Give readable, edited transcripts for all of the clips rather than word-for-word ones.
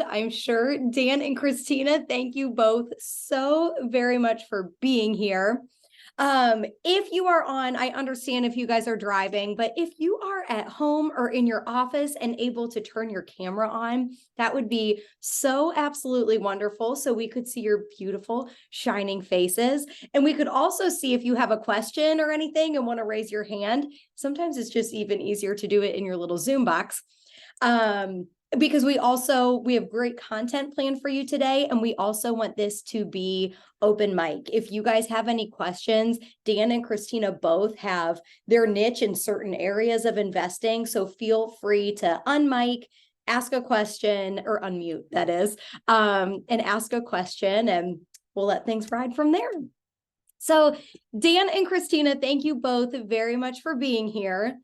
I'm sure. Dan and Christina, thank you both so very much for being here. If you are on, I understand if you guys are driving, but if you are at home or in your office and able to turn your camera on, that would be so absolutely wonderful. So we could see your beautiful shining faces. And we could also see if you have a question or anything and want to raise your hand. Sometimes it's just even easier to do it in your little Zoom box. Because we have great content planned for you today. And we also want this to be open mic. If you guys have any questions, Dan and Christina both have their niche in certain areas of investing. So feel free to unmic, ask a question, or unmute, that is, and ask a question, and we'll let things ride from there. So Dan and Christina, thank you both very much for being here.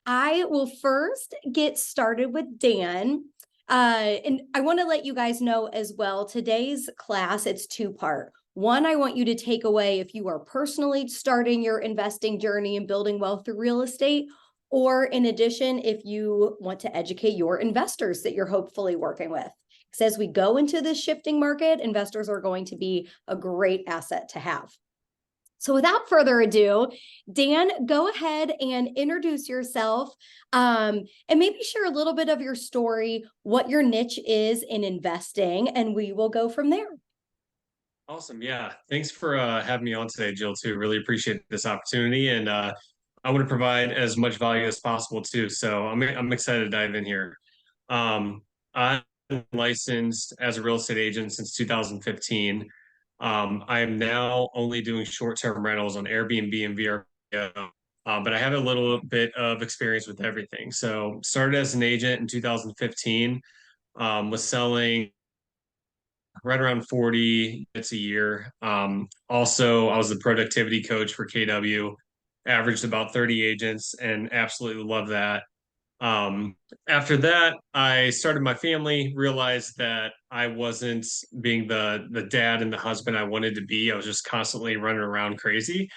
I will first get started with Dan. And I want to let you guys know as well, today's class, it's two-part. One, I want you to take away if you are personally starting your investing journey and building wealth through real estate, or in addition, if you want to educate your investors that you're hopefully working with. Because as we go into this shifting market, investors are going to be a great asset to have. So without further ado, Dan, go ahead and introduce yourself and maybe share a little bit of your story, what your niche is in investing, and we will go from there. Awesome. Yeah. Thanks for having me on today, Jill, too. Really appreciate this opportunity. And I want to provide as much value as possible, too. So I'm excited to dive in here. I'm licensed as a real estate agent since 2015. I am now only doing short-term rentals on Airbnb and VRBO, but I have a little bit of experience with everything. So started as an agent in 2015, was selling right around 40 units a year. Also, I was the productivity coach for KW, averaged about 30 agents, and absolutely love that. After that, I started my family, realized that I wasn't being the dad and the husband I wanted to be. I was just constantly running around crazy.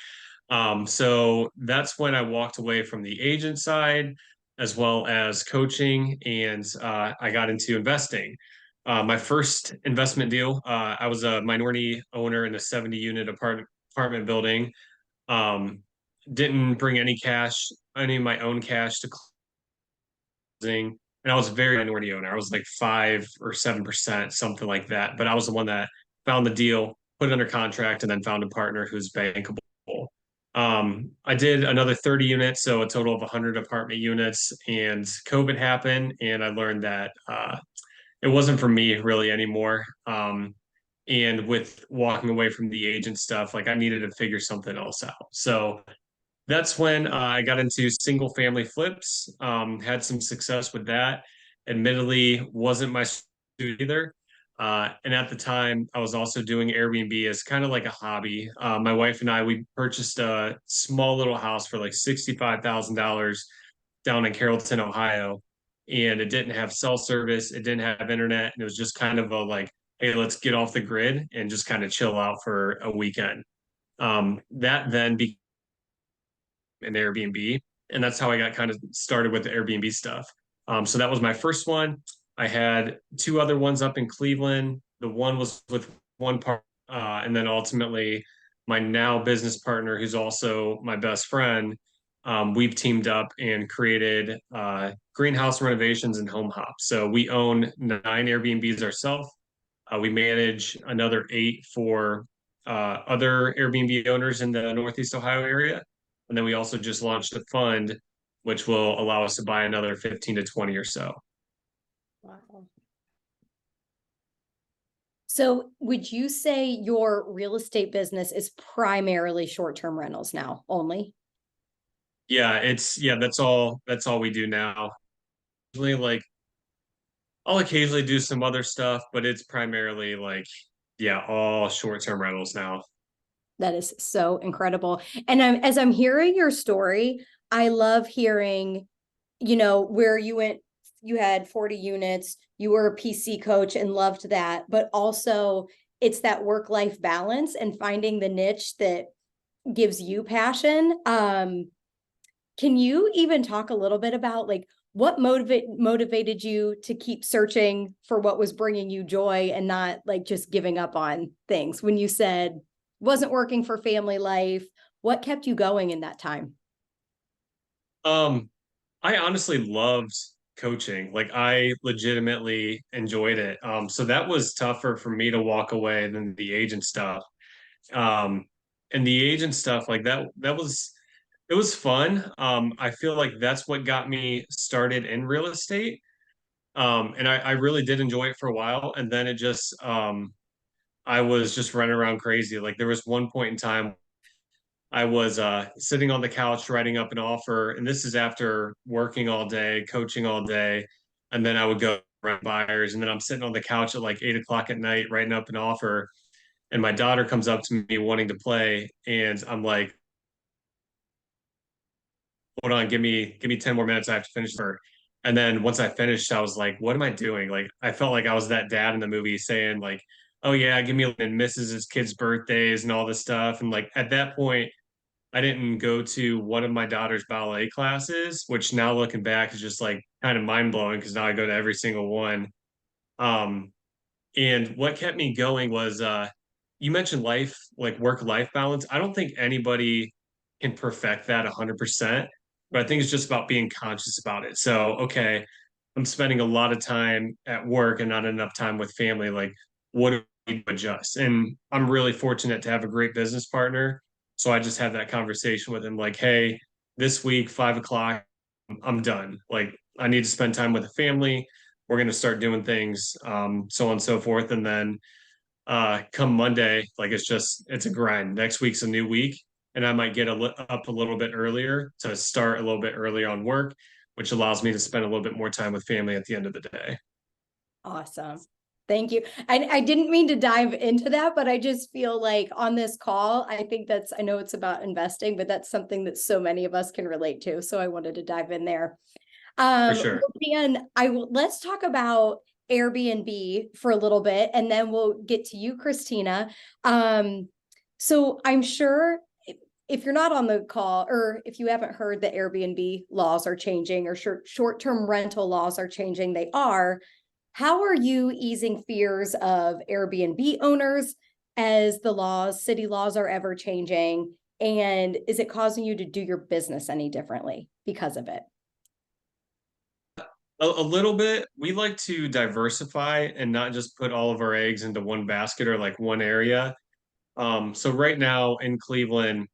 So that's when I walked away from the agent side as well as coaching, and I got into investing. My first investment deal, I was a minority owner in a 70-unit apartment building. Um, didn't bring any of my own cash to closing, and I was a very minority owner. I was like 5 or 7%, something like that. But I was the one that found the deal, put it under contract, and then found a partner who's bankable. I did another 30 units, so a total of 100 apartment units, and COVID happened, and I learned that it wasn't for me really anymore. And with walking away from the agent stuff, like I needed to figure something else out. So that's when I got into single family flips, had some success with that. Admittedly, wasn't my suit either. And at the time, I was also doing Airbnb as kind of like a hobby. My wife and I, we purchased a small little house for like $65,000 down in Carrollton, Ohio. And it didn't have cell service, it didn't have internet. And it was just kind of a like, hey, let's get off the grid and just kind of chill out for a weekend. That then became an Airbnb. And that's how I got kind of started with the Airbnb stuff. So that was my first one. I had two other ones up in Cleveland. The one was with one part, and then ultimately my now business partner, who's also my best friend, we've teamed up and created greenhouse renovations and home hop. So we own 9 Airbnbs ourselves. We manage another 8 for other Airbnb owners in the Northeast Ohio area. And then we also just launched a fund, which will allow us to buy another 15 to 20 or so. Wow. So would you say your real estate business is primarily short-term rentals now only? Yeah, that's all we do now. Like I'll occasionally do some other stuff, but it's primarily like, yeah, all short-term rentals now. That is so incredible. And as I'm hearing your story, I love hearing, where you had 40 units, you were a PC coach and loved that, but also it's that work-life balance and finding the niche that gives you passion. Can you even talk a little bit about like what motivated you to keep searching for what was bringing you joy and not like just giving up on things? When you said wasn't working for family life, what kept you going in that time? Um, I honestly loved coaching. Like I legitimately enjoyed it. So that was tougher for me to walk away than the agent stuff. Um, and the agent stuff, like that was it was fun. I feel like that's what got me started in real estate. And I really did enjoy it for a while. And then it just I was just running around crazy. Like there was one point in time I was sitting on the couch writing up an offer, and this is after working all day, coaching all day, and then I would go run buyers, and then I'm sitting on the couch at like 8 o'clock at night writing up an offer, and my daughter comes up to me wanting to play, and I'm like, "Hold on, give me 10 more minutes. I have to finish her." And then once I finished, I was like, "What am I doing?" Like I felt like I was that dad in the movie saying like, "Oh yeah, give me," and misses his kids' birthdays and all this stuff, and like at that point. I didn't go to one of my daughter's ballet classes, which now looking back is just like kind of mind blowing because now I go to every single one. Um, and what kept me going was you mentioned life, like work-life balance. I don't think anybody can perfect that 100%, but I think it's just about being conscious about it. So, okay, I'm spending a lot of time at work and not enough time with family. Like, what do I need to adjust? And I'm really fortunate to have a great business partner. So I just had that conversation with him, like, hey, this week, 5 o'clock, I'm done. Like, I need to spend time with the family. We're going to start doing things, so on and so forth. And then come Monday, like it's a grind. Next week's a new week, and I might get up a little bit earlier to start a little bit earlier on work, which allows me to spend a little bit more time with family at the end of the day. Awesome. Thank you. I didn't mean to dive into that, but I just feel like on this call, I think I know it's about investing, but that's something that so many of us can relate to. So I wanted to dive in there. For sure. Well, Dan, let's talk about Airbnb for a little bit, and then we'll get to you, Christina. So I'm sure if you're not on the call, or if you haven't heard that Airbnb laws are changing, or short-term rental laws are changing, they are. How are you easing fears of Airbnb owners as city laws are ever changing? And is it causing you to do your business any differently because of it? A little bit. We like to diversify and not just put all of our eggs into one basket or like one area. So right now in Cleveland,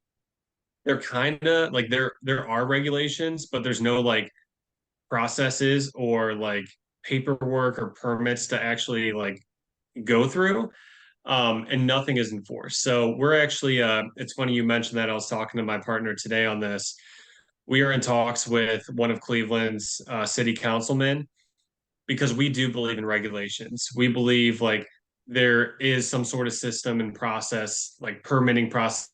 they're kind of like there are regulations, but there's no like processes or like paperwork or permits to actually like go through. And nothing is enforced. So we're actually it's funny you mentioned that. I was talking to my partner today on this. We are in talks with one of Cleveland's city councilmen because we do believe in regulations. We believe like there is some sort of system and process, like permitting process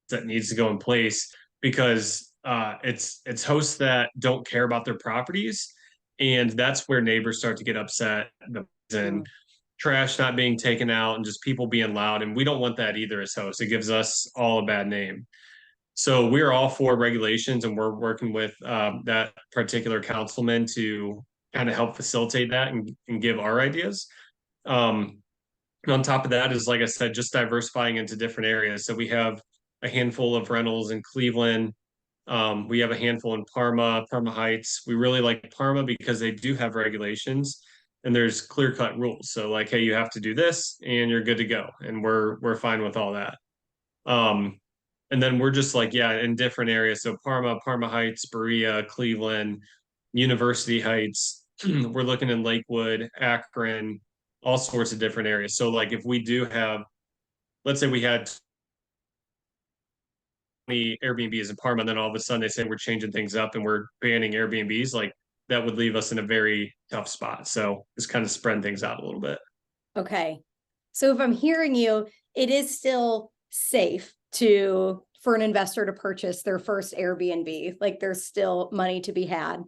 that needs to go in place because it's hosts that don't care about their properties, and that's where neighbors start to get upset and Mm. trash not being taken out and just people being loud, and we don't want that either as hosts. It gives us all a bad name. So we're all for regulations, and we're working with that particular councilman to kind of help facilitate that and give our ideas. Um, and on top of that is, like I said, just diversifying into different areas. So we have a handful of rentals in Cleveland. We have a handful in Parma Heights. We really like Parma because they do have regulations and there's clear cut rules. So like, hey, you have to do this and you're good to go. And we're fine with all that. Um, and then we're just like, yeah, in different areas. So Parma Heights, Berea, Cleveland, University Heights. We're looking in Lakewood, Akron, all sorts of different areas. So like if we do have, let's say we had 20 Airbnbs in Parma, and then all of a sudden they say we're changing things up and we're banning Airbnbs, like that would leave us in a very tough spot. So just kind of spreading things out a little bit. Okay. So if I'm hearing you, it is still safe for an investor to purchase their first Airbnb. Like there's still money to be had.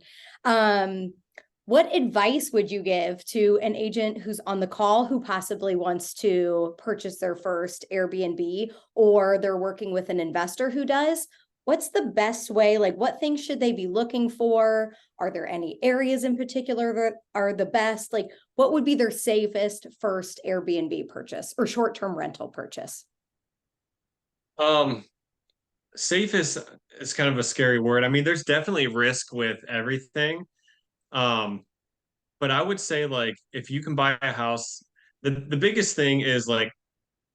What advice would you give to an agent who's on the call who possibly wants to purchase their first Airbnb, or they're working with an investor who does? what's the best way? Like, what things should they be looking for? Are there any areas in particular that are the best? Like, what would be their safest first Airbnb purchase or short-term rental purchase? Um, Safe is kind of a scary word. I mean, there's definitely risk with everything. Um, but I would say like if you can buy a house, the biggest thing is like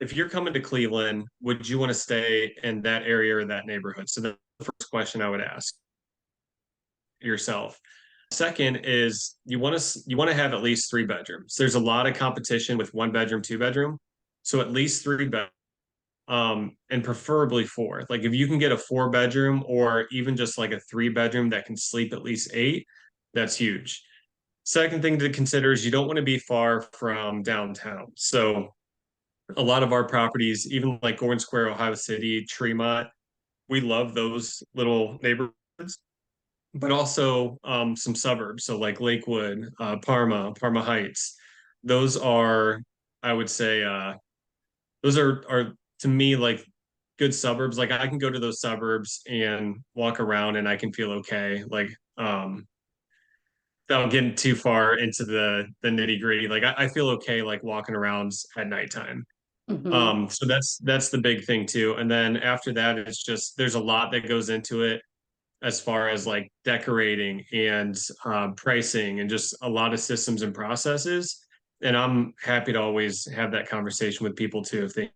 if you're coming to Cleveland, would you want to stay in that area or that neighborhood? So the first question I would ask yourself. Second is you want to have at least 3 bedrooms. There's a lot of competition with 1 bedroom, 2 bedroom. So at least 3 bedrooms, and preferably four. Like if you can get a 4 bedroom or even just like a 3 bedroom that can sleep at least eight, that's huge. Second thing to consider is you don't want to be far from downtown. So a lot of our properties, even like Gordon Square, Ohio City, Tremont, we love those little neighborhoods, but also some suburbs. So like Lakewood, Parma Heights. Those are, I would say, those are to me like good suburbs. Like I can go to those suburbs and walk around and I can feel okay. Like without getting too far into the nitty gritty. Like I feel okay like walking around at nighttime. Mhm. So that's the big thing too. And then after that, it's just there's a lot that goes into it as far as like decorating and pricing and just a lot of systems and processes. And I'm happy to always have that conversation with people too if they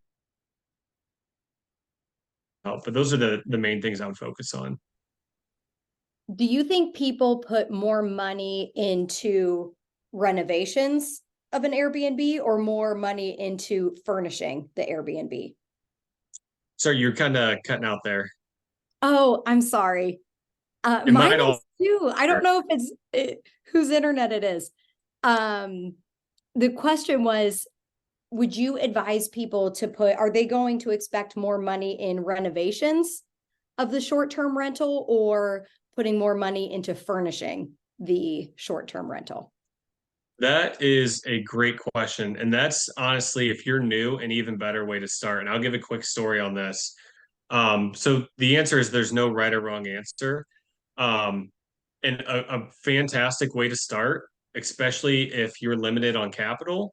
help. But those are the main things I would focus on. Do you think people put more money into renovations of an Airbnb or more money into furnishing the Airbnb? So you're kind of cutting out there. Oh, I'm sorry. It Mine might all. is too. I don't know if it's whose internet it is. Um, the question was, would you advise people to put, are they going to expect more money in renovations of the short-term rental or putting more money into furnishing the short-term rental? That is a great question. And that's honestly, if you're new, an even better way to start. And I'll give a quick story on this. So the answer is there's no right or wrong answer. Um, and a fantastic way to start, especially if you're limited on capital,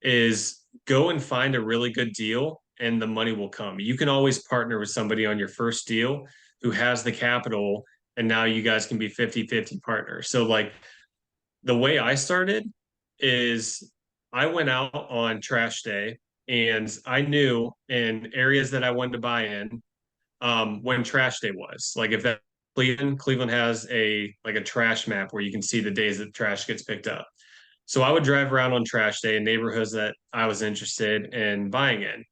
is go and find a really good deal and the money will come. You can always partner with somebody on your first deal who has the capital, and now you guys can be 50-50 partners. So like the way I started is I went out on trash day and I knew in areas that I wanted to buy in when trash day was. Like if that Cleveland has a like a trash map where you can see the days that trash gets picked up. So I would drive around on trash day in neighborhoods that I was interested in buying in.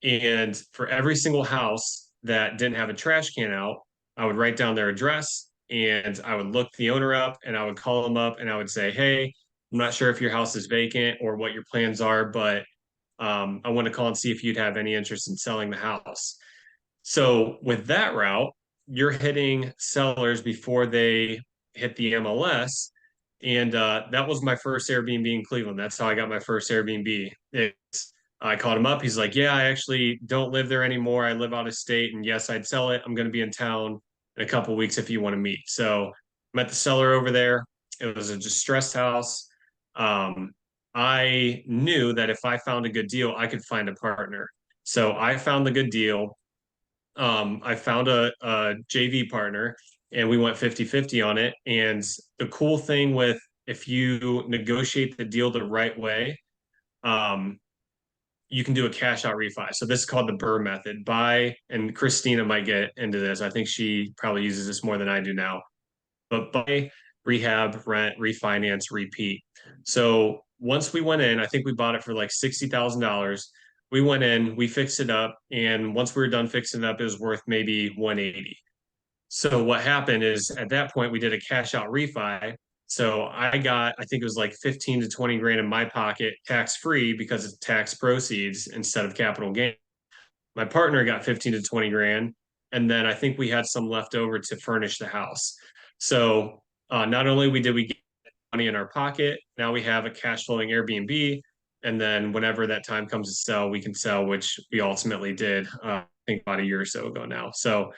And for every single house that didn't have a trash can out, I would write down their address and I would look the owner up and I would call them up and I would say, hey, I'm not sure if your house is vacant or what your plans are, but I want to call and see if you'd have any interest in selling the house. So with that route, you're hitting sellers before they hit the MLS. And that was my first Airbnb in Cleveland. That's how I got my first Airbnb. I called him up. He's like, yeah, I actually don't live there anymore. I live out of state. And yes, I'd sell it. I'm going to be in town in a couple of weeks if you want to meet. So met the seller over there. It was a distressed house. Um, I knew that if I found a good deal, I could find a partner. So I found the good deal. I found a JV partner and we went 50-50 on it. And the cool thing with if you negotiate the deal the right way, um, you can do a cash out refi. So this is called the Burr method. Buy, and Christina might get into this. I think she probably uses this more than I do now. But buy, rehab, rent, refinance, repeat. So once we went in, I think we bought it for like $60,000. We went in, we fixed it up, and once we were done fixing it up, it was worth maybe 180. So what happened is at that point we did a cash out refi. So I got, I think it was like 15 to 20 grand in my pocket, tax free because it's tax proceeds instead of capital gain. My partner got 15 to 20 grand. And then I think we had some left over to furnish the house. So not only did we get money in our pocket, now we have a cash flowing Airbnb. And then whenever that time comes to sell, we can sell, which we ultimately did, I think about a year or so ago now. So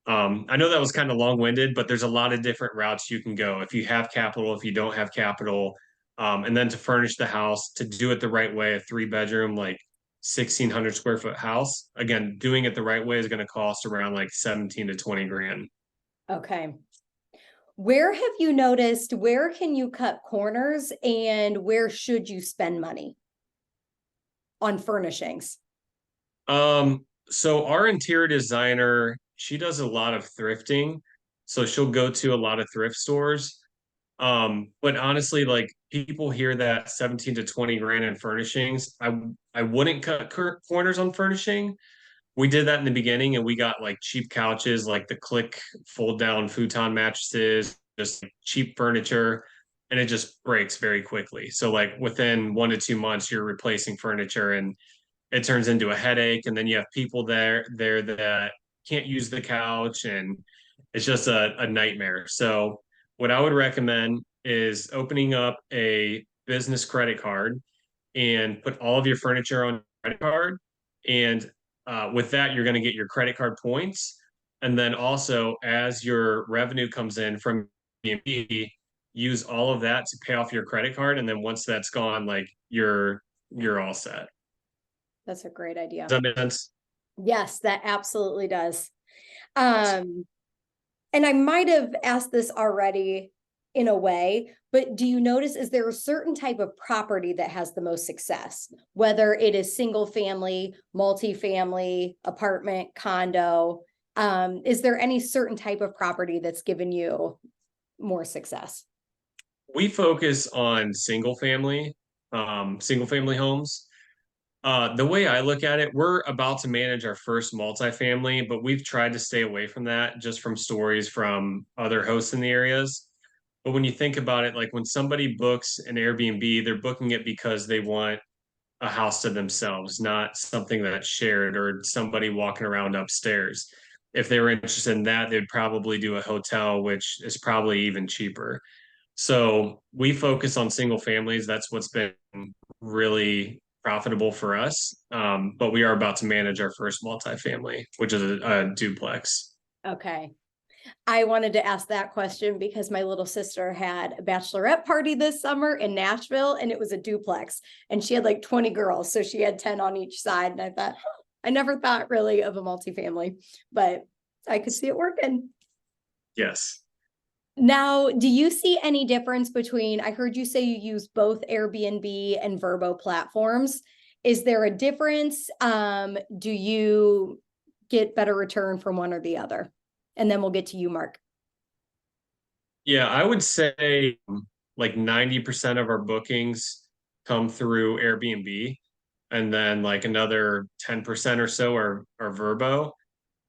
I know that was kind of long-winded, but there's a lot of different routes you can go if you have capital, if you don't have capital. And then to furnish the house, to do it the right way, a three-bedroom, like 1,600 square foot house. Again, doing it the right way is going to cost around like 17 to 20 grand. Okay. Where have you noticed, where can you cut corners and where should you spend money on furnishings? So our interior designer, she does a lot of thrifting. So she'll go to a lot of thrift stores. But honestly, like people hear that 17 to 20 grand in furnishings. I wouldn't cut corners on furnishing. We did that in the beginning and we got like cheap couches, like the click fold down futon mattresses, just like, cheap furniture, and it just breaks very quickly. So like within 1 to 2 months, you're replacing furniture and it turns into a headache. And then you have people there that can't use the couch and it's just a nightmare. So what I would recommend is opening up a business credit card and put all of your furniture on credit card. And with that, you're going to get your credit card points. And then also, as your revenue comes in from Airbnb, use all of that to pay off your credit card. And then once that's gone, like you're all set. That's a great idea. Does that make sense? Yes, that absolutely does. Awesome. Um, and I might have asked this already in a way, but do you notice, is there a certain type of property that has the most success, whether it is single family, multifamily, apartment, condo? Is there any certain type of property that's given you more success? We focus on single family homes. The way I look at it, we're about to manage our first multifamily, but we've tried to stay away from that just from stories from other hosts in the areas. But when you think about it, like when somebody books an Airbnb, they're booking it because they want a house to themselves, not something that's shared or somebody walking around upstairs. If they were interested in that, they'd probably do a hotel, which is probably even cheaper. So we focus on single families. That's what's been really profitable for us. But we are about to manage our first multifamily, which is a duplex. Okay. I wanted to ask that question because my little sister had a bachelorette party this summer in Nashville and it was a duplex and she had like 20 girls. So she had 10 on each side. And I thought, huh, I never thought really of a multifamily, but I could see it working. Yes. Now, do you see any difference between, I heard you say you use both Airbnb and Vrbo platforms. Is there a difference? Do you get better return from one or the other? And then we'll get to you, Mark. Yeah, I would say like 90% of our bookings come through Airbnb, and then like another 10% or so are Vrbo.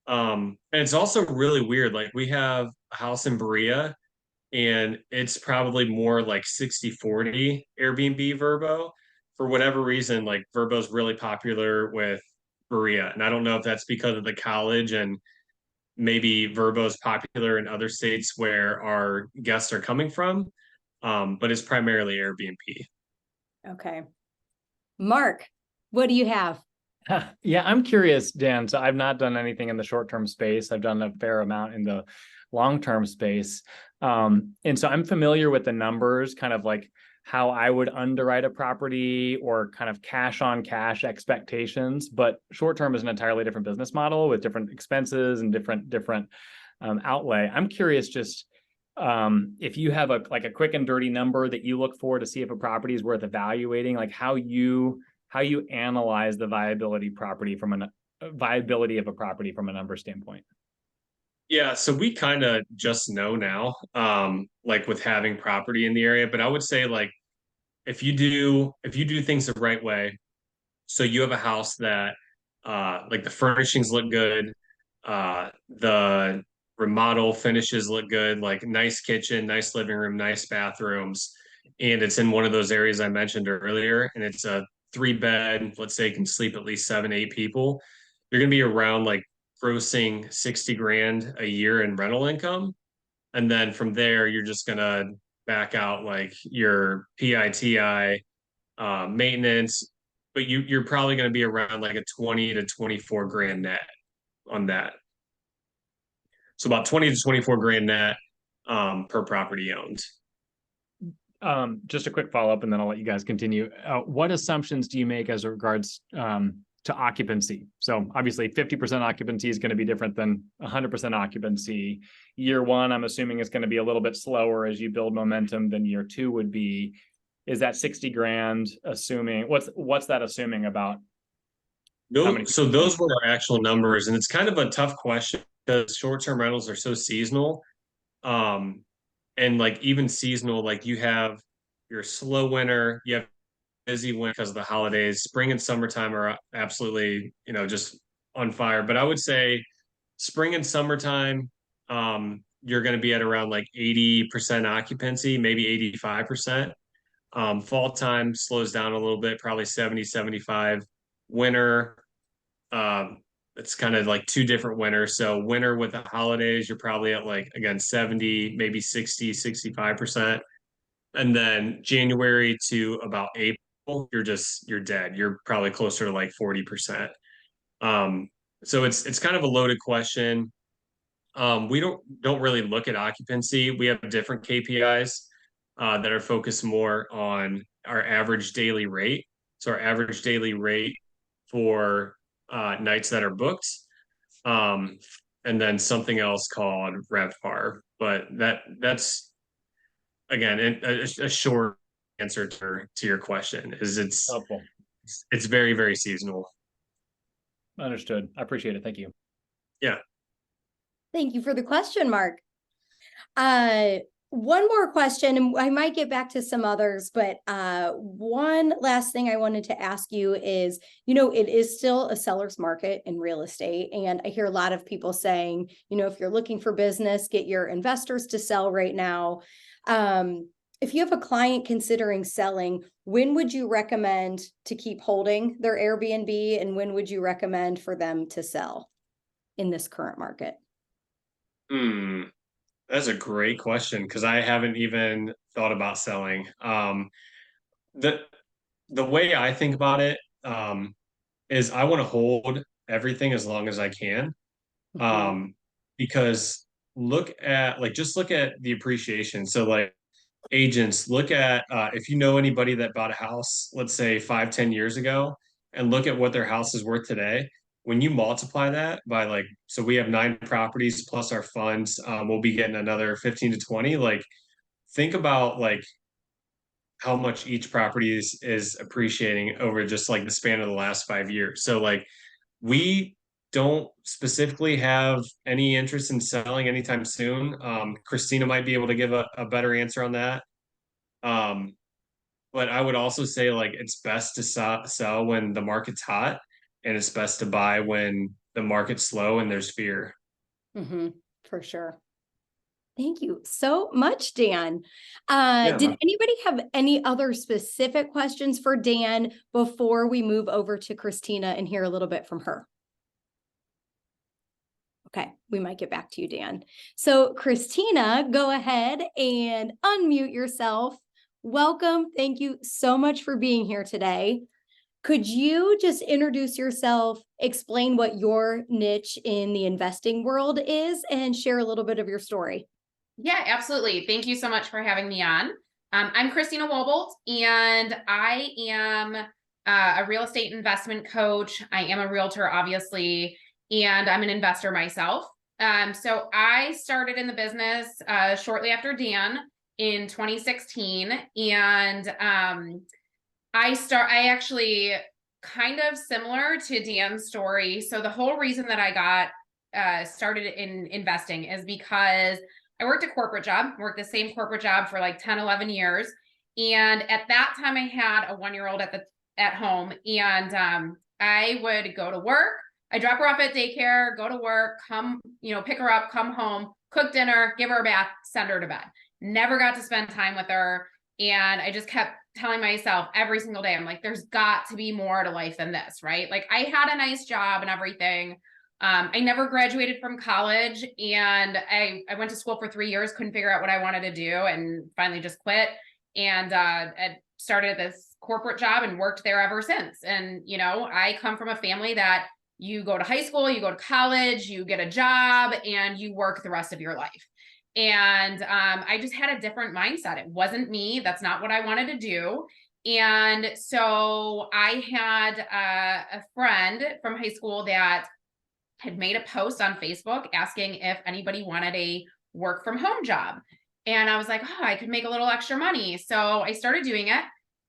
And it's also really weird. Like we have a house in Berea and it's probably more like 60-40 Airbnb Vrbo. For whatever reason, like Vrbo's really popular with Berea. And I don't know if that's because of the college and maybe Vrbo's popular in other states where our guests are coming from. But it's primarily Airbnb. Okay. Mark, what do you have? Yeah, I'm curious, Dan. So I've not done anything in the short-term space. I've done a fair amount in the long-term space. And so I'm familiar with the numbers, kind of like how I would underwrite a property or kind of cash on cash expectations. But short-term is an entirely different business model with different expenses and different outlay. I'm curious just if you have a quick and dirty number that you look for to see if a property is worth evaluating, like how you analyze the viability of a property from a number standpoint. Yeah, so we kind of just know now, like with having property in the area. But I would say like if you do things the right way, so you have a house that like the furnishings look good, the remodel finishes look good, like nice kitchen, nice living room, nice bathrooms, and it's in one of those areas I mentioned earlier, and it's a three bed, let's say can sleep at least 7, 8 people, you're gonna be around like grossing 60 grand a year in rental income. And then from there, you're just gonna back out like your PITI maintenance, but you're probably going to be around like a 20 to 24 grand net on that. So about 20 to 24 grand net per property owned. Just a quick follow-up and then I'll let you guys continue. What assumptions do you make as regards to occupancy? So obviously 50% occupancy is going to be different than 100% occupancy. Year one, I'm assuming it's going to be a little bit slower as you build momentum than year two would be. Is that 60 grand assuming, what's that assuming about? No, so those were our actual numbers, and it's kind of a tough question because short-term rentals are so seasonal. And like even seasonal, like you have your slow winter, you have busy winter because of the holidays. Spring and summertime are absolutely, just on fire. But I would say spring and summertime, you're going to be at around like 80% occupancy, maybe 85%. Fall time slows down a little bit, probably 70, 75. Winter, it's kind of like two different winters. So winter with the holidays, you're probably at like, again, 70, maybe 60, 65%. And then January to about April, you're dead. You're probably closer to like 40%. So it's kind of a loaded question. We don't really look at occupancy. We have different KPIs that are focused more on our average daily rate. So our average daily rate for nights that are booked, and then something else called RevPAR. But that's again a short answer to your question. Is Helpful. It's very, very seasonal. Understood. I appreciate it. Thank you. Yeah. Thank you for the question, Mark. One more question, and I might get back to some others, but one last thing I wanted to ask you is, it is still a seller's market in real estate. And I hear a lot of people saying, if you're looking for business, get your investors to sell right now. If you have a client considering selling, when would you recommend to keep holding their Airbnb, and when would you recommend for them to sell in this current market? That's a great question because I haven't even thought about selling. The way I think about it is I want to hold everything as long as I can. Because just look at the appreciation. So like agents, look at if you know anybody that bought a house, let's say 5-10 years ago, and look at what their house is worth today. When you multiply that by so we have 9 properties plus our funds, we'll be getting another 15 to 20. Like, think about how much each property is appreciating over just like the span of the last 5 years. So like we don't specifically have any interest in selling anytime soon. Christina might be able to give a better answer on that. But I would also say it's best to sell when the market's hot, and it's best to buy when the market's slow and there's fear. For sure. Thank you so much, Dan. Yeah, did anybody have any other specific questions for Dan before we move over to Christina and hear a little bit from her? Okay, we might get back to you, Dan. So Christina, go ahead and unmute yourself. Welcome. Thank you so much for being here today. Could you just introduce yourself, explain what your niche in the investing world is, and share a little bit of your story? Yeah, absolutely. Thank you so much for having me on. I'm Christina Walbolt, and I am a real estate investment coach. I am a realtor, obviously, and I'm an investor myself. So I started in the business shortly after Dan in 2016, and I actually kind of similar to Dan's story. So the whole reason that I got started in investing is because I worked a corporate job, worked the same corporate job for like 10, 11 years. And at that time I had a 1-year-old at home, and I would go to work. I drop her off at daycare, go to work, come, pick her up, come home, cook dinner, give her a bath, send her to bed. Never got to spend time with her. And I just kept telling myself every single day, I'm like, there's got to be more to life than this, right? Like, I had a nice job and everything. I never graduated from college, and I went to school for 3 years, couldn't figure out what I wanted to do, and finally just quit. And I started this corporate job and worked there ever since. And, I come from a family that, you go to high school, you go to college, you get a job, and you work the rest of your life. And I just had a different mindset. It wasn't me. That's not what I wanted to do. And so I had a friend from high school that had made a post on Facebook asking if anybody wanted a work from home job. And I was like, oh, I could make a little extra money. So I started doing it.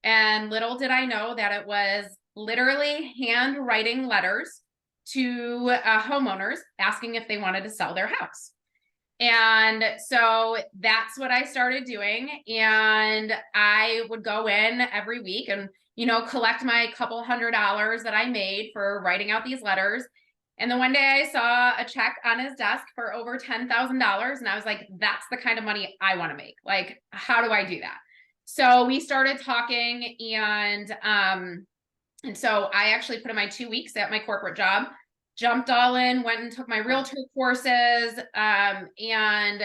And little did I know that it was literally handwriting letters to homeowners asking if they wanted to sell their house. And so that's what I started doing. And I would go in every week and, collect my couple $100 that I made for writing out these letters. And then one day I saw a check on his desk for over $10,000. And I was like, that's the kind of money I want to make. Like, how do I do that? So we started talking, and so I actually put in my 2 weeks at my corporate job, jumped all in, went and took my realtor courses. And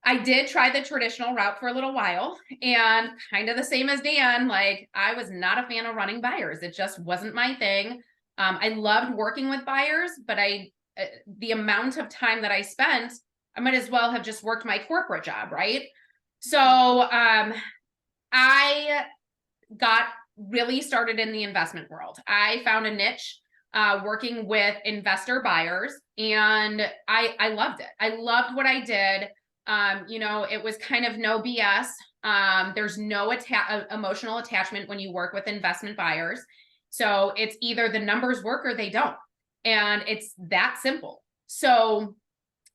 I did try the traditional route for a little while, and kind of the same as Dan, like I was not a fan of running buyers. It just wasn't my thing. I loved working with buyers, but the amount of time that I spent, I might as well have just worked my corporate job, right? So I got really started in the investment world. I found a niche working with investor buyers, and I loved it. I loved what I did. It was kind of no BS. There's no emotional attachment when you work with investment buyers. So it's either the numbers work or they don't. And it's that simple. So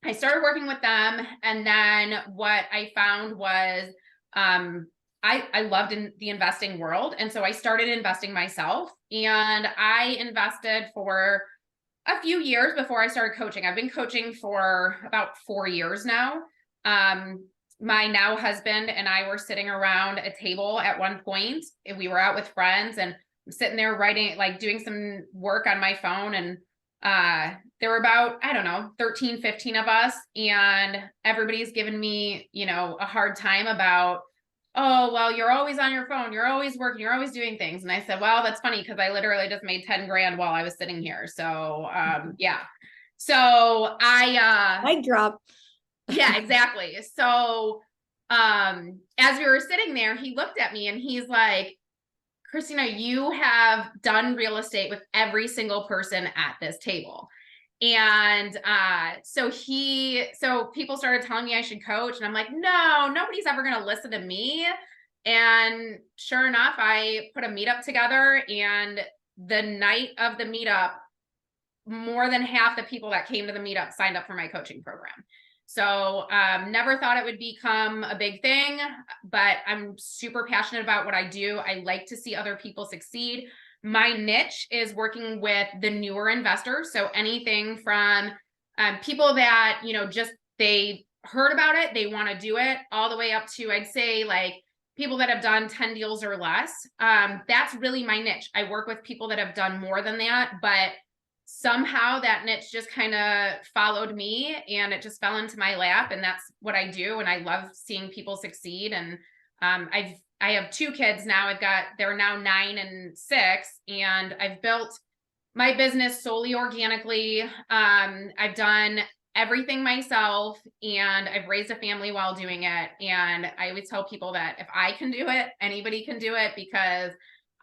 I started working with them. And then what I found was I loved in the investing world. And so I started investing myself, and I invested for a few years before I started coaching. I've been coaching for about 4 years now. My now husband and I were sitting around a table at one point, and we were out with friends, and I'm sitting there writing, like doing some work on my phone. And there were about, I don't know, 13, 15 of us, and everybody's given me, a hard time about, oh, well, you're always on your phone. You're always working. You're always doing things. And I said, well, that's funny, because I literally just made 10 grand while I was sitting here. So, yeah. So Mic drop. yeah, exactly. So, as we were sitting there, he looked at me and he's like, Christina, you have done real estate with every single person at this table. And so people started telling me I should coach, and I'm like, no, nobody's ever going to listen to me. And sure enough, I put a meetup together, and the night of the meetup, more than half the people that came to the meetup signed up for my coaching program. So never thought it would become a big thing, but I'm super passionate about what I do. I like to see other people succeed. My niche is working with the newer investors. So anything from people that, just they heard about it, they want to do it, all the way up to, I'd say, like people that have done 10 deals or less. That's really my niche. I work with people that have done more than that, but somehow that niche just kind of followed me, and it just fell into my lap, and that's what I do. And I love seeing people succeed. And I have 2 kids now. They're now 9 and 6, and I've built my business solely organically. I've done everything myself, and I've raised a family while doing it. And I always tell people that if I can do it, anybody can do it, because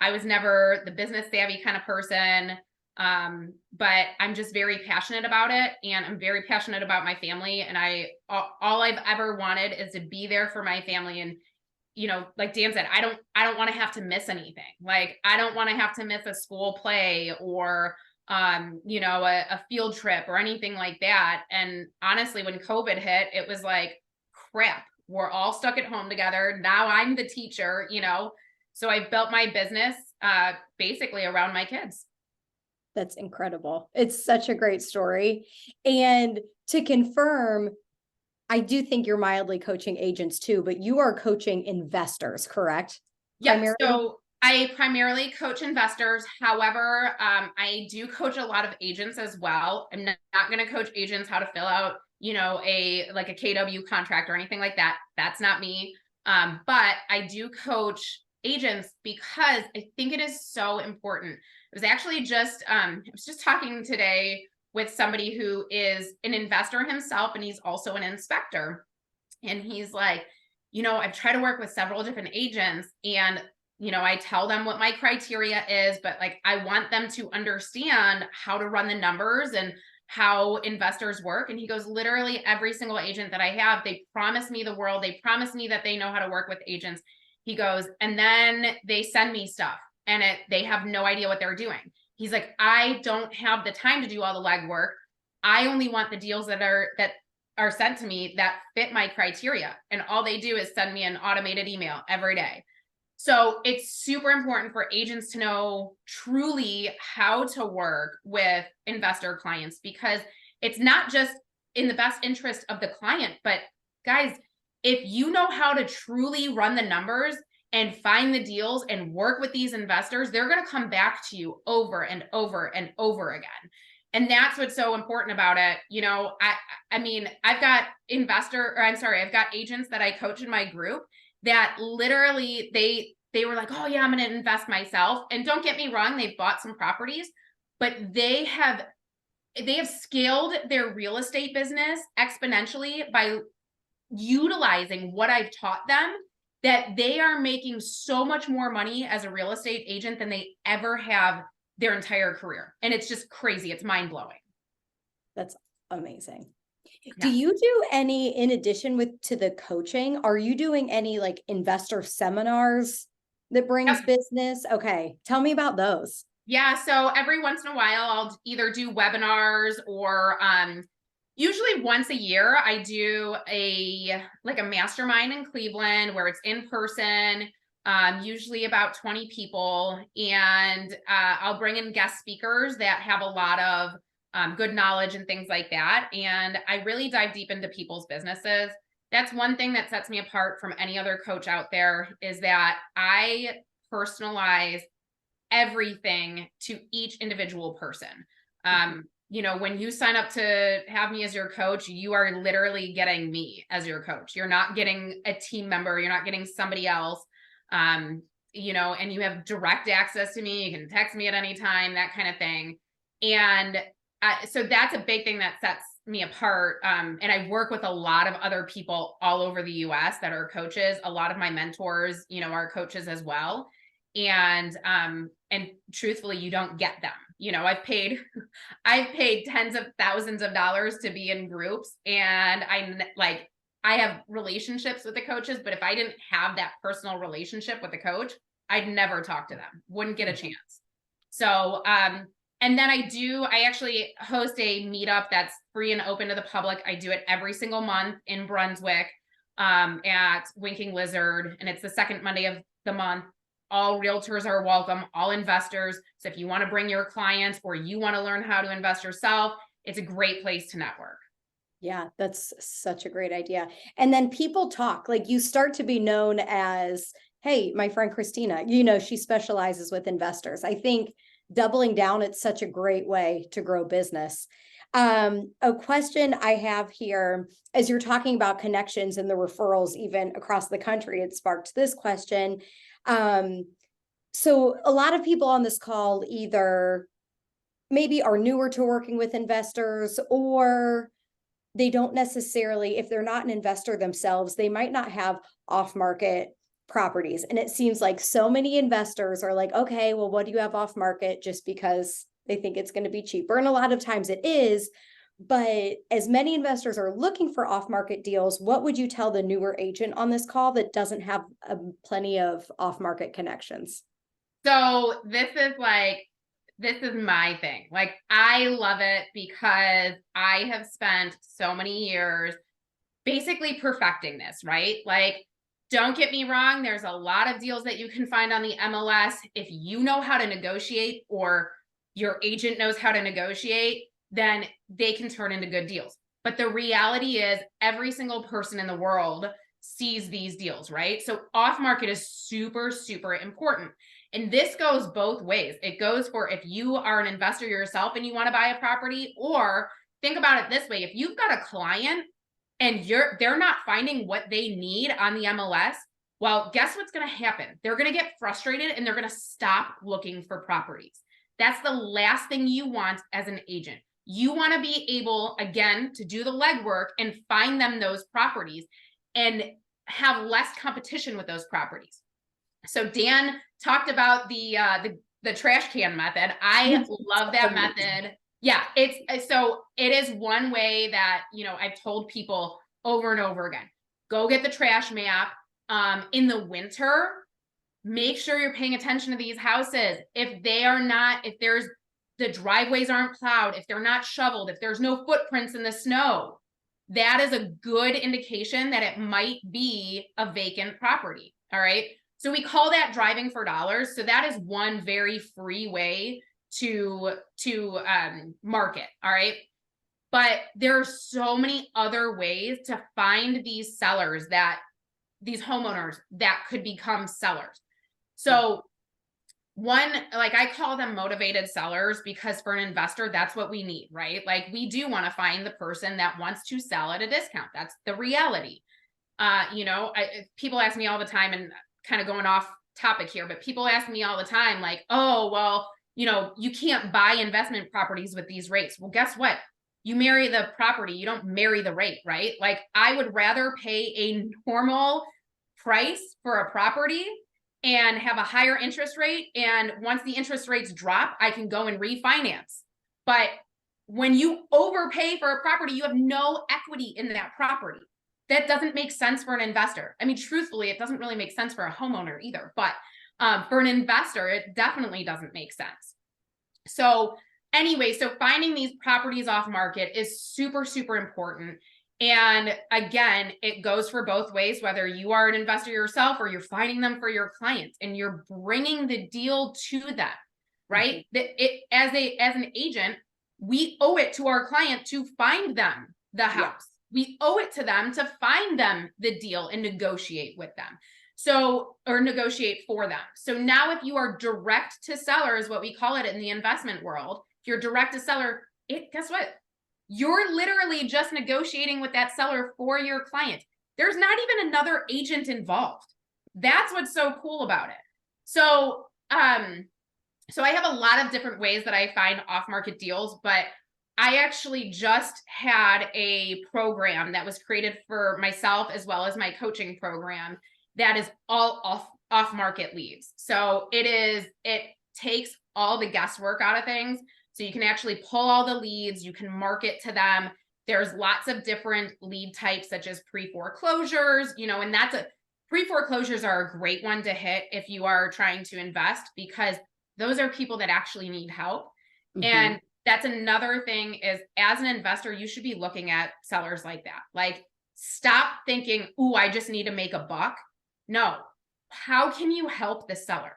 I was never the business savvy kind of person. But I'm just very passionate about it, and I'm very passionate about my family. And all I've ever wanted is to be there for my family. And, like Dan said, I don't want to have to miss anything. Like, I don't want to have to miss a school play or, a field trip or anything like that. And honestly, when COVID hit, it was like, crap, we're all stuck at home together. Now I'm the teacher, so I built my business, basically around my kids. That's incredible. It's such a great story. And to confirm, I do think you're mildly coaching agents too, but you are coaching investors, correct? Yeah. Primarily? So I primarily coach investors. However, I do coach a lot of agents as well. I'm not going to coach agents how to fill out, a KW contract or anything like that. That's not me. But I do coach agents because I think it is so important. It was actually just, I was just talking today with somebody who is an investor himself, and he's also an inspector. And he's like, I've tried to work with several different agents, and I tell them what my criteria is, but like, I want them to understand how to run the numbers and how investors work. And he goes, literally every single agent that I have, they promise me the world. They promise me that they know how to work with agents. He goes, and then they send me stuff and they have no idea what they're doing. He's like, I don't have the time to do all the legwork. I only want the deals that are sent to me that fit my criteria. And all they do is send me an automated email every day. So it's super important for agents to know truly how to work with investor clients, because it's not just in the best interest of the client, but guys, if you know how to truly run the numbers and find the deals and work with these investors, they're going to come back to you over and over and over again. And that's what's so important about it. I mean, I've got I've got agents that I coach in my group that literally they were like, oh yeah, I'm going to invest myself. And don't get me wrong, they've bought some properties, but they have scaled their real estate business exponentially by utilizing what I've taught them, that they are making so much more money as a real estate agent than they ever have their entire career. And it's just crazy. It's mind blowing. That's amazing. Yeah. Do you do any, in addition to the coaching, are you doing any like investor seminars that brings business? Okay. Tell me about those. Yeah. So every once in a while, I'll either do webinars or, usually once a year, I do a mastermind in Cleveland where it's in person, usually about 20 people. And I'll bring in guest speakers that have a lot of good knowledge and things like that. And I really dive deep into people's businesses. That's one thing that sets me apart from any other coach out there, is that I personalize everything to each individual person. When you sign up to have me as your coach, you are literally getting me as your coach. You're not getting a team member. You're not getting somebody else. And you have direct access to me. You can text me at any time, that kind of thing. And so that's a big thing that sets me apart. And I work with a lot of other people all over the US that are coaches. A lot of my mentors, are coaches as well. And truthfully, you don't get them. I've paid tens of thousands of dollars to be in groups, and I have relationships with the coaches, but if I didn't have that personal relationship with the coach, I'd never talk to them, wouldn't get a chance. So, and then I actually host a meetup that's free and open to the public. I do it every single month in Brunswick, at Winking Lizard, and it's the second Monday of the month. All realtors are welcome, all investors. So if you want to bring your clients or you want to learn how to invest yourself, it's a great place to network. Yeah, that's such a great idea. And then people talk, like you start to be known as, hey, my friend Christina, she specializes with investors. I think doubling down, it's such a great way to grow business. A question I have here, as you're talking about connections and the referrals, even across the country, it sparked this question. So a lot of people on this call either maybe are newer to working with investors, or they don't necessarily, if they're not an investor themselves, they might not have off-market properties. And it seems like so many investors are like, okay, well, what do you have off market, just because they think it's going to be cheaper? And a lot of times it is. But as many investors are looking for off-market deals, what would you tell the newer agent on this call that doesn't have plenty of off-market connections? So this is my thing. Like, I love it because I have spent so many years basically perfecting this, right? Like, don't get me wrong, there's a lot of deals that you can find on the MLS. If you know how to negotiate, or your agent knows how to negotiate, then they can turn into good deals. But the reality is, every single person in the world sees these deals, right? So off market is super, super important. And this goes both ways. It goes for if you are an investor yourself and you want to buy a property, or think about it this way: if you've got a client and they're not finding what they need on the MLS, Well, guess what's going to happen? They're going to get frustrated and they're going to stop looking for properties. That's the last thing you want as an agent. You want to be able, again, to do the legwork and find them those properties and have less competition with those properties. So Dan talked about the trash can method. I love that method. Yeah, so it is one way that, you know, I've told people over and over again, go get the trash map. In the winter, make sure you're paying attention to these houses. If the driveways aren't plowed, if they're not shoveled, if there's no footprints in the snow, that is a good indication that it might be a vacant property. All right. So we call that driving for dollars. So that is one very free way to market. All right. But there are so many other ways to find these sellers, these homeowners that could become sellers. So one, like I call them motivated sellers, because for an investor, that's what we need, right? Like we do want to find the person that wants to sell at a discount. That's the reality. You know, people ask me all the time, and kind of going off topic here, but people ask me all the time, like, oh, well, you know, you can't buy investment properties with these rates. Well, guess what? You marry the property, you don't marry the rate, right? Like I would rather pay a normal price for a property and have a higher interest rate. And once the interest rates drop, I can go and refinance. But when you overpay for a property, you have no equity in that property. That doesn't make sense for an investor. I mean, truthfully, it doesn't really make sense for a homeowner either, but for an investor, it definitely doesn't make sense. So anyway, so finding these properties off market is super, super important. And again, it goes for both ways, whether you are an investor yourself or you're finding them for your clients and you're bringing the deal to them, right? As an agent, we owe it to our client to find them the house. Yeah. We owe it to them to find them the deal and negotiate with them. So, or negotiate for them. So now if you are direct to seller is what we call it in the investment world. If you're direct to seller, guess what? You're literally just negotiating with that seller for your client. There's not even another agent involved. That's what's so cool about it. So, so I have a lot of different ways that I find off-market deals, but I actually just had a program that was created for myself as well as my coaching program that is all off-market leads. So it takes all the guesswork out of things. So you can actually pull all the leads, you can market to them. There's lots of different lead types, such as pre-foreclosures, you know, and pre-foreclosures are a great one to hit if you are trying to invest, because those are people that actually need help. Mm-hmm. And that's another thing is, as an investor, you should be looking at sellers like that. Like, stop thinking, ooh, I just need to make a buck. No, how can you help the seller?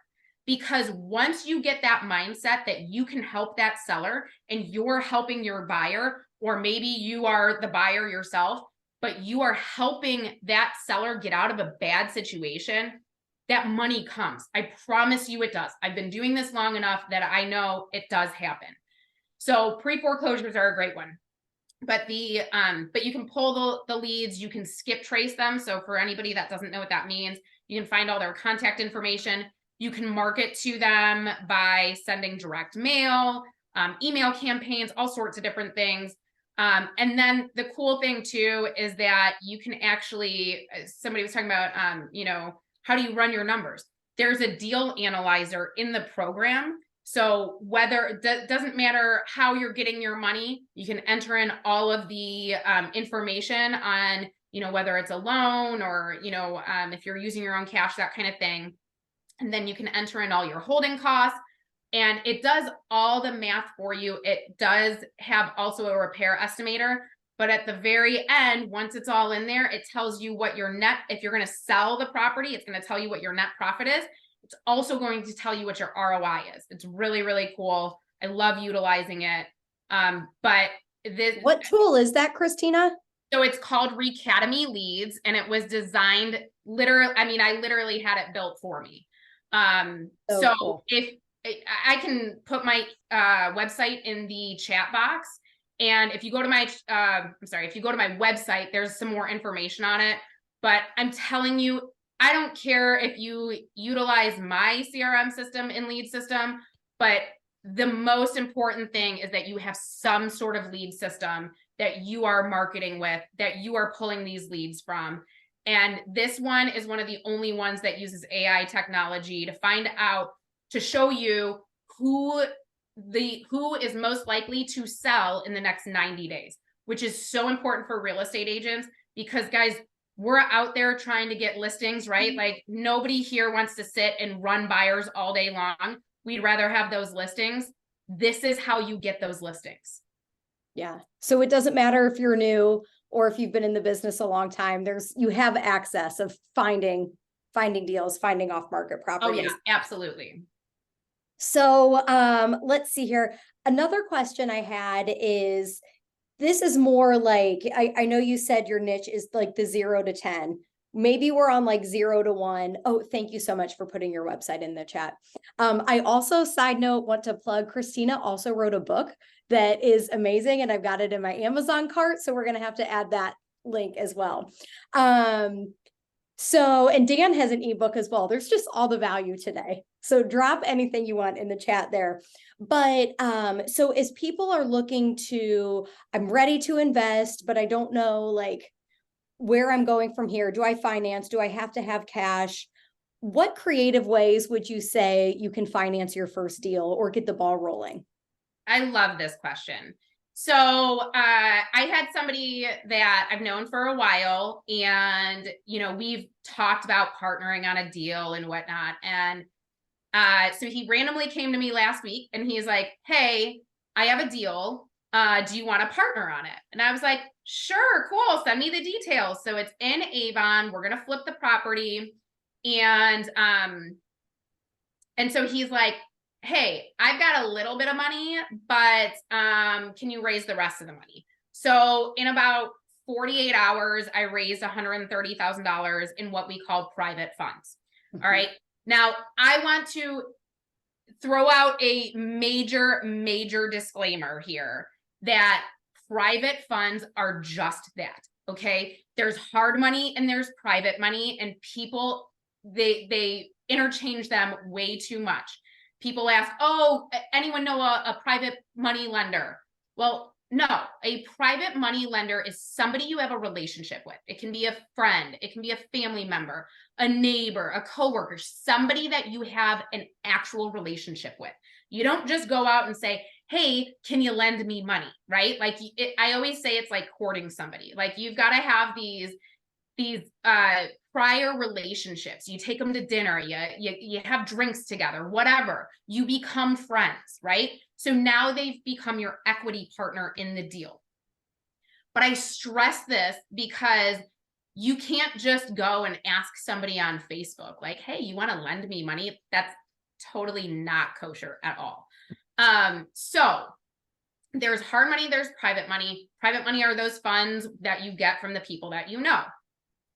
Because once you get that mindset that you can help that seller and you're helping your buyer, or maybe you are the buyer yourself, but you are helping that seller get out of a bad situation, that money comes. I promise you it does. I've been doing this long enough that I know it does happen. So pre-foreclosures are a great one. But you can pull the leads, you can skip trace them. So for anybody that doesn't know what that means, you can find all their contact information. You can market to them by sending direct mail, email campaigns, all sorts of different things. And then the cool thing too is that you can actually, somebody was talking about, you know, how do you run your numbers? There's a deal analyzer in the program. So whether it doesn't matter how you're getting your money, you can enter in all of the information on, you know, whether it's a loan or, you know, if you're using your own cash, that kind of thing. And then you can enter in all your holding costs, and it does all the math for you. It does have also a repair estimator, but at the very end, once it's all in there, it tells you what your net, if you're going to sell the property, it's going to tell you what your net profit is. It's also going to tell you what your ROI is. It's really, really cool. I love utilizing it. But what tool is that, Christina? So it's called Recademy Leads, and it was designed literally, I mean, I literally had it built for me. So cool. If I can put my website in the chat box, and if you go to my if you go to my website, there's some more information on it. But I'm telling you, I don't care if you utilize my CRM system and lead system, but the most important thing is that you have some sort of lead system that you are marketing with, that you are pulling these leads from. And this one is one of the only ones that uses AI technology to find out, to show you who is most likely to sell in the next 90 days, which is so important for real estate agents, because guys, we're out there trying to get listings, right? Like nobody here wants to sit and run buyers all day long. We'd rather have those listings. This is how you get those listings. Yeah. So it doesn't matter if you're new or if you've been in the business a long time, you have access of finding deals, finding off market properties. Oh yeah, absolutely. So let's see here. Another question I had is, this is more like, I know you said your niche is like the 0 to 10. Maybe we're on like 0 to 1. Oh, thank you so much for putting your website in the chat. I also, side note, want to plug, Christina also wrote a book that is amazing, and I've got it in my Amazon cart. So we're going to have to add that link as well. So, and Dan has an ebook as well. There's just all the value today. So drop anything you want in the chat there. But so as people are looking to, I'm ready to invest, but I don't know like where I'm going from here. Do I finance? Do I have to have cash? What creative ways would you say you can finance your first deal or get the ball rolling? I love this question. So I had somebody that I've known for a while, and we've talked about partnering on a deal and whatnot. And so he randomly came to me last week and he's like, hey, I have a deal. Do you want to partner on it? And I was like, sure, cool. Send me the details. So it's in Avon. We're going to flip the property. And so he's like, hey, I've got a little bit of money, but can you raise the rest of the money? So in about 48 hours, I raised $130,000 in what we call private funds. All right. Now, I want to throw out a major disclaimer here that private funds are just that. Okay. There's hard money and there's private money, and people, they interchange them way too much. People ask, oh, anyone know a private money lender? Well, no, a private money lender is somebody you have a relationship with. It can be a friend, it can be a family member, a neighbor, a coworker, somebody that you have an actual relationship with. You don't just go out and say, hey, can you lend me money, right? Like I always say it's like courting somebody. Like you've got to have these prior relationships. You take them to dinner, you have drinks together, whatever, you become friends, right? So now they've become your equity partner in the deal. But I stress this because you can't just go and ask somebody on Facebook, like, hey, you want to lend me money? That's totally not kosher at all. So there's hard money, there's private money. Private money are those funds that you get from the people that you know.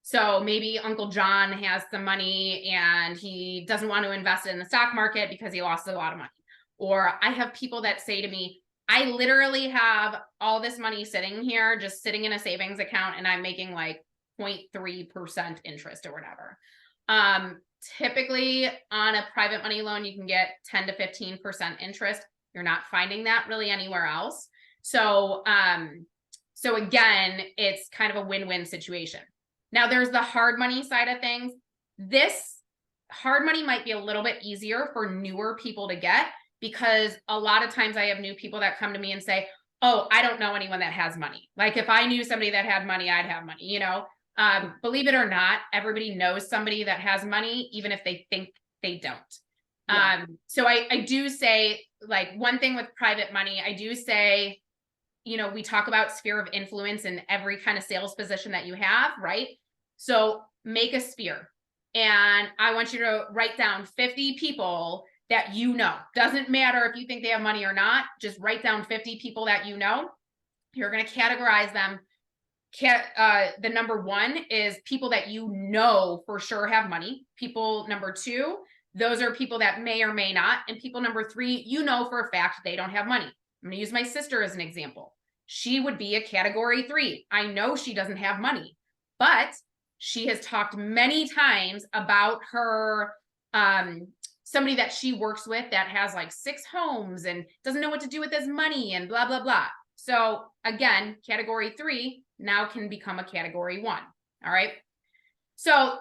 So maybe Uncle John has some money and he doesn't want to invest it in the stock market because he lost a lot of money. Or I have people that say to me, I literally have all this money sitting here, just sitting in a savings account, and I'm making like 0.3% interest or whatever. Typically on a private money loan, you can get 10 to 15% interest. You're not finding that really anywhere else. So again, it's kind of a win-win situation. Now there's the hard money side of things. This hard money might be a little bit easier for newer people to get, because a lot of times I have new people that come to me and say, oh, I don't know anyone that has money. Like if I knew somebody that had money, I'd have money, believe it or not, everybody knows somebody that has money, even if they think they don't. Yeah. So I do say, like, one thing with private money, I do say, we talk about sphere of influence in every kind of sales position that you have, right? So make a sphere, and I want you to write down 50 people that you know. Doesn't matter if you think they have money or not, just write down 50 people that you know. You're going to categorize them. The number one is people that you know for sure have money. People number two, those are people that may or may not. And people number three, for a fact they don't have money. I'm going to use my sister as an example. She would be a category 3. I know she doesn't have money, but She has talked many times about her, somebody that she works with that has like 6 homes and doesn't know what to do with his money and blah, blah, blah. So again, category 3 now can become a category 1. All right. So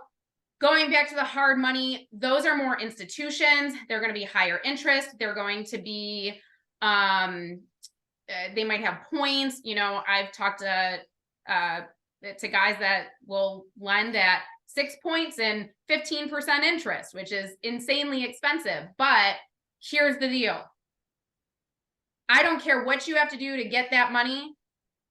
going back to the hard money, those are more institutions. They're going to be higher interest. They're going to be, they might have points. You know, I've talked to guys that will lend at 6 points and 15% interest, which is insanely expensive. But here's the deal. I don't care what you have to do to get that money.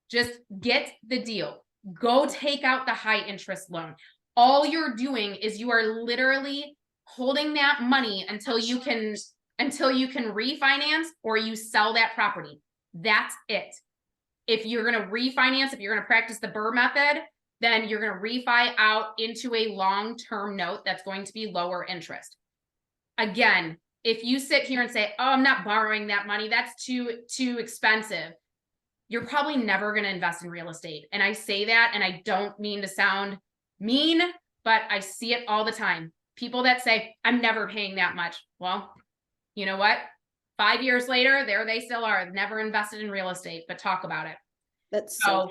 Just get the deal. Go take out the high interest loan. All you're doing is you are literally holding that money until you can refinance or you sell that property. That's it. If you're going to refinance, if you're going to practice the BRRRR method, then you're going to refi out into a long-term note that's going to be lower interest. Again, if you sit here and say, oh, I'm not borrowing that money, that's too expensive, you're probably never going to invest in real estate. And I say that, and I don't mean to sound mean, but I see it all the time. People that say, I'm never paying that much. Well, you know what? 5 years later, there they still are. Never invested in real estate, but talk about it. That's so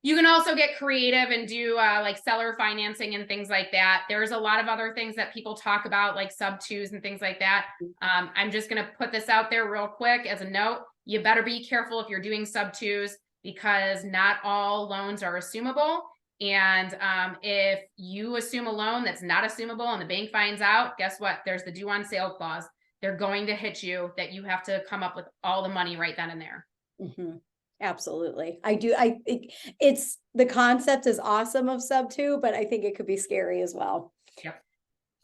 you can also get creative and do like seller financing and things like that. There's a lot of other things that people talk about, like sub-2s and things like that. I'm just going to put this out there real quick as a note. You better be careful if you're doing sub-2s, because not all loans are assumable. And if you assume a loan that's not assumable and the bank finds out, guess what? There's the due on sale clause. They're going to hit you that you have to come up with all the money right then and there. Mm-hmm. Absolutely. It's the concept is awesome of sub-2, but I think it could be scary as well. Yep.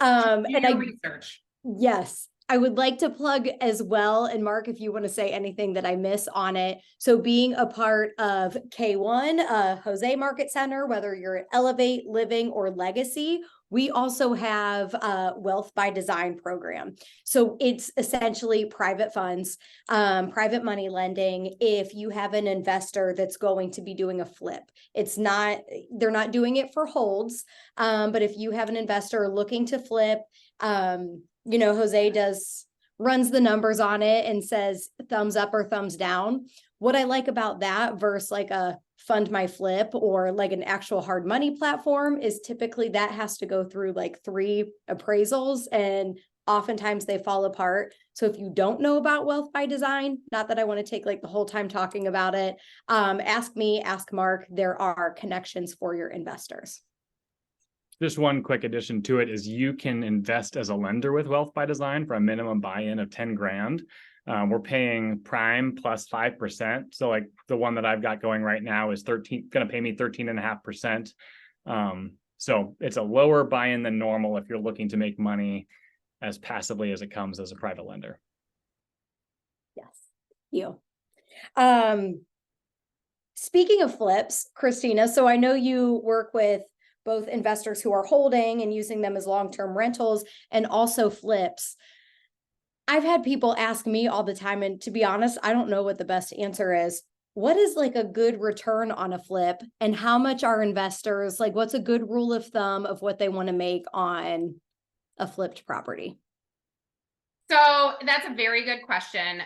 And research. Yes. I would like to plug as well. And Mark, if you want to say anything that I miss on it. So being a part of K1, Jose Market Center, whether you're at Elevate, Living, or Legacy, we also have a Wealth by Design program. So it's essentially private funds, private money lending. If you have an investor that's going to be doing a flip, they're not doing it for holds. But if you have an investor looking to flip, you know, Jose runs the numbers on it and says thumbs up or thumbs down. What I like about that versus like a Fund My Flip or like an actual hard money platform is typically that has to go through like 3 appraisals, and oftentimes they fall apart. So if you don't know about Wealth by Design, not that I want to take like the whole time talking about it, ask me, ask Mark. There are connections for your investors. Just one quick addition to it is you can invest as a lender with Wealth by Design for a minimum buy-in of 10 grand. We're paying prime plus 5%. So like the one that I've got going right now is going to pay me 13.5%. So it's a lower buy-in than normal if you're looking to make money as passively as it comes as a private lender. Yes. Speaking of flips, Christina, so I know you work with both investors who are holding and using them as long-term rentals and also flips. I've had people ask me all the time, and to be honest, I don't know what the best answer is. What is like a good return on a flip, and how much are investors, like what's a good rule of thumb of what they want to make on a flipped property? So that's a very good question.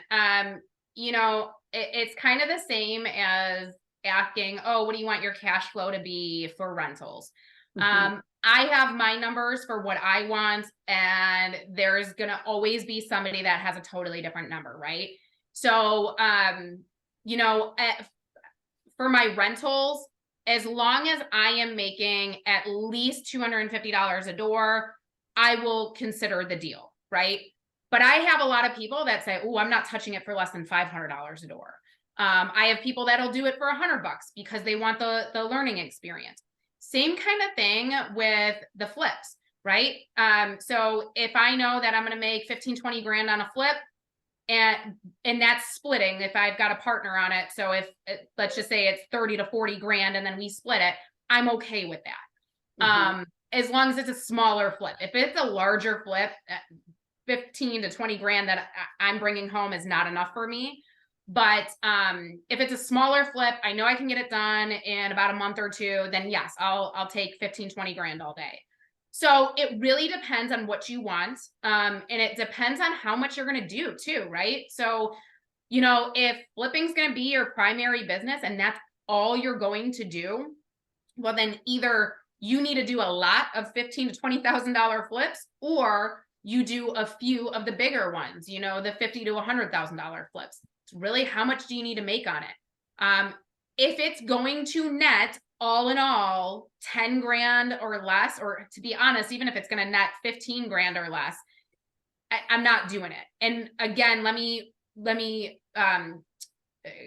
You know, it's kind of the same as asking, oh, what do you want your cash flow to be for rentals? Mm-hmm. I have my numbers for what I want, and there's going to always be somebody that has a totally different number, right? So, you know, for my rentals, as long as I am making at least $250 a door, I will consider the deal, right? But I have a lot of people that say, oh, I'm not touching it for less than $500 a door. I have people that'll do it for $100 because they want the learning experience. Same kind of thing with the flips, right? So if I know that I'm going to make 15, 20 grand on a flip, and that's splitting if I've got a partner on it. So if let's just say it's 30 to 40 grand and then we split it, I'm okay with that. Mm-hmm. As long as it's a smaller flip. If it's a larger flip, 15 to 20 grand that I'm bringing home is not enough for me. But if it's a smaller flip, I know I can get it done in about a month or two, then yes, I'll take 15, 20 grand all day. So it really depends on what you want. And it depends on how much you're going to do too, right? So, you know, if flipping's going to be your primary business and that's all you're going to do, well, then either you need to do a lot of $15,000 to $20,000 flips, or you do a few of the bigger ones, you know, the $50,000 to $100,000 flips. It's really how much do you need to make on it? If it's going to net all in all 10 grand or less, or to be honest, even if it's going to net 15 grand or less, I'm not doing it. And again, let me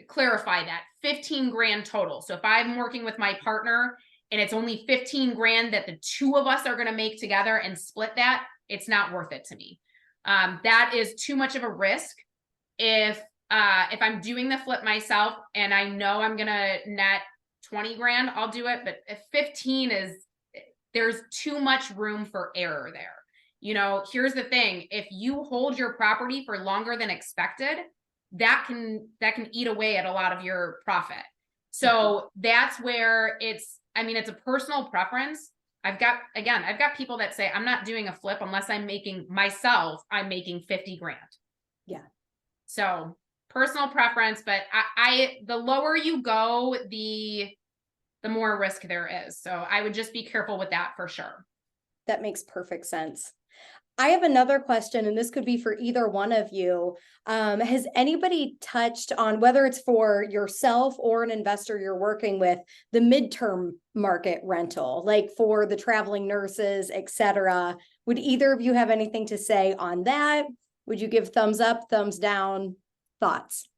clarify that 15 grand total. So if I'm working with my partner and it's only 15 grand that the two of us are going to make together and split that, it's not worth it to me. That is too much of a risk. If I'm doing the flip myself and I know I'm going to net 20 grand, I'll do it. But if 15 there's too much room for error there. You know, here's the thing. If you hold your property for longer than expected, that can eat away at a lot of your profit. So that's where it's a personal preference. I've got people that say, I'm not doing a flip unless I'm making 50 grand. Yeah. So personal preference, but the lower you go, the more risk there is. So I would just be careful with that for sure. That makes perfect sense. I have another question, and this could be for either one of you. Has anybody touched on, whether it's for yourself or an investor you're working with, the midterm market rental, like for the traveling nurses, et cetera? Would either of you have anything to say on that? Would you give thumbs up, thumbs down, thoughts?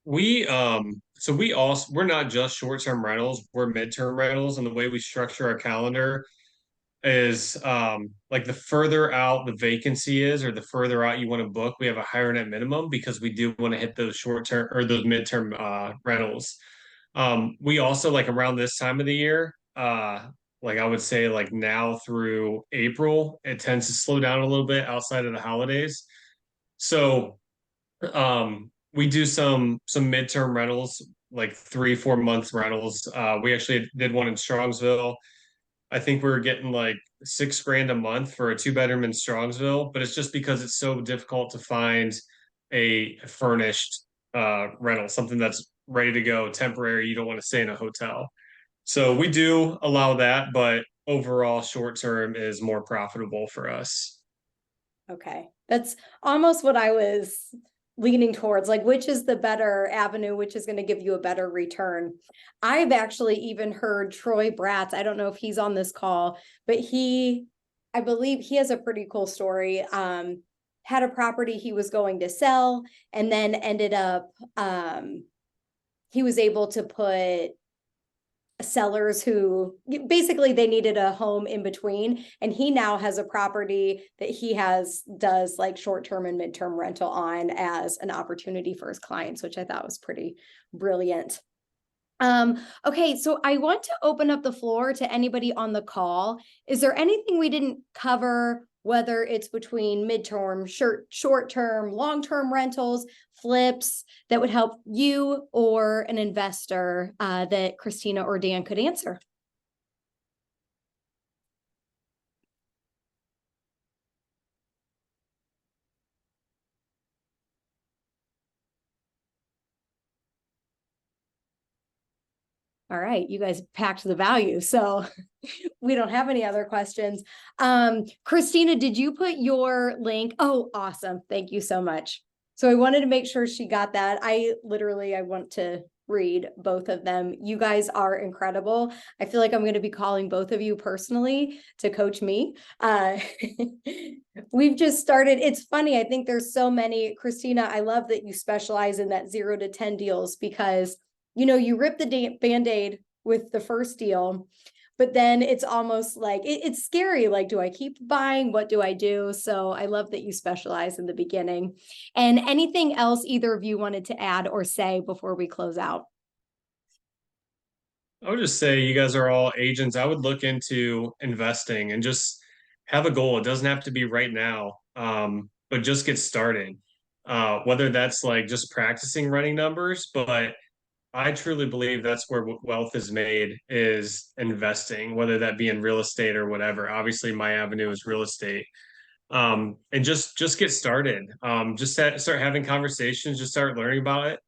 We're not just short-term rentals, we're midterm rentals, and the way we structure our calendar is like the further out the vacancy is, or the further out you want to book, we have a higher net minimum because we do want to hit those short-term or those midterm rentals. We also, like, around this time of the year, like I would say like now through April, it tends to slow down a little bit outside of the holidays. So we do some midterm rentals, like 3-4 months rentals. We actually did one in Strongsville. I think we were getting like $6 grand a month for a 2-bedroom in Strongsville, but it's just because it's so difficult to find a furnished rental, something that's ready to go, temporary. You don't want to stay in a hotel. So we do allow that, but overall short term is more profitable for us. Okay. That's almost what I was leaning towards, like, which is the better avenue, which is going to give you a better return. I've actually even heard Troy Bratz, I don't know if he's on this call, but I believe he has a pretty cool story. Had a property he was going to sell, and then ended up, he was able to put sellers who basically they needed a home in between, and he now has a property that he does like short-term and midterm rental on as an opportunity for his clients, which I thought was pretty brilliant. Okay, so I want to open up the floor to anybody on the call. Is there anything we didn't cover, whether it's between midterm, short-term, long-term rentals, flips, that would help you or an investor that Christina or Dan could answer? All right, you guys packed the value, so we don't have any other questions. Christina, did you put your link? Oh, awesome. Thank you so much. So I wanted to make sure she got that. I want to read both of them. You guys are incredible. I feel like I'm going to be calling both of you personally to coach me. We've just started. It's funny. I think there's so many. Christina, I love that you specialize in that 0 to 10 deals, because you rip the Band-Aid with the first deal, but then it's almost like it's scary. Like, do I keep buying? What do I do? So I love that you specialize in the beginning. And anything else either of you wanted to add or say before we close out? I would just say you guys are all agents. I would look into investing and just have a goal. It doesn't have to be right now, but just get started. whether that's like just practicing running numbers, but I truly believe that's where wealth is made, is investing, whether that be in real estate or whatever. Obviously, my avenue is real estate. And just get started. Start having conversations, just start learning about it.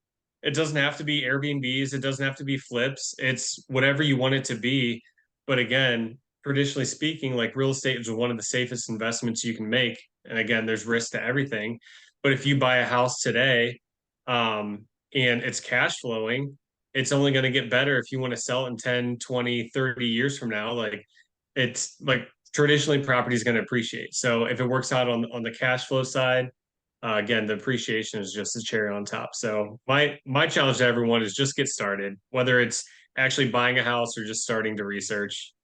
It doesn't have to be Airbnbs, it doesn't have to be flips. It's whatever you want it to be. But again, traditionally speaking, like real estate is one of the safest investments you can make. And again, there's risk to everything. But if you buy a house today, and it's cash flowing, it's only going to get better if you want to sell it in 10, 20, 30 years from now. Like it's like traditionally property is going to appreciate. So if it works out on the cash flow side, again, the appreciation is just a cherry on top. So my challenge to everyone is just get started, whether it's actually buying a house or just starting to research.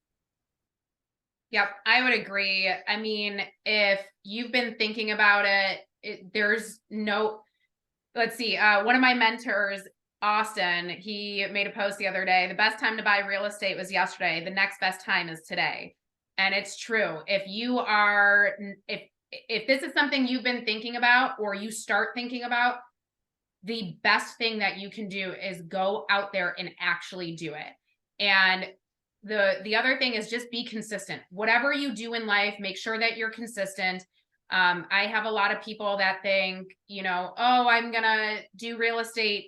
Yep, I would agree. I mean, if you've been thinking about there's no, let's see, one of my mentors, Austin, he made a post the other day. The best time to buy real estate was yesterday. The next best time is today. And it's true. If you are, if this is something you've been thinking about, or you start thinking about, the best thing that you can do is go out there and actually do it. And the other thing is just be consistent. Whatever you do in life, make sure that you're consistent. I have a lot of people that think, you know, oh, I'm gonna do real estate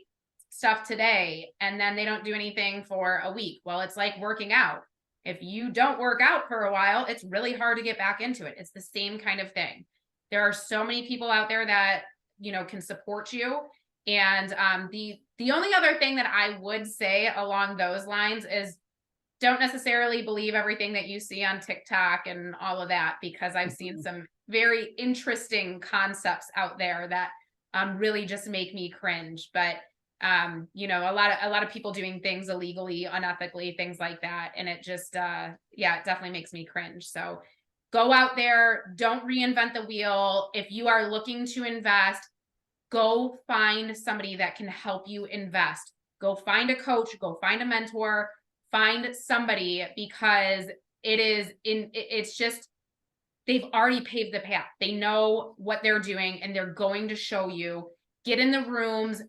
stuff today, and then they don't do anything for a week. Well, it's like working out. If you don't work out for a while, it's really hard to get back into it. It's the same kind of thing. There are so many people out there that, you know, can support you. And the only other thing that I would say along those lines is, don't necessarily believe everything that you see on TikTok and all of that, because I've seen some very interesting concepts out there that really just make me cringe. But you know, a lot of people doing things illegally, unethically, things like that, and it just yeah, it definitely makes me cringe. So go out there, don't reinvent the wheel. If you are looking to invest, go find somebody that can help you invest. Go find a coach, go find a mentor, find somebody, because it's just, they've already paved the path. They know what they're doing, and they're going to show you. Get in the rooms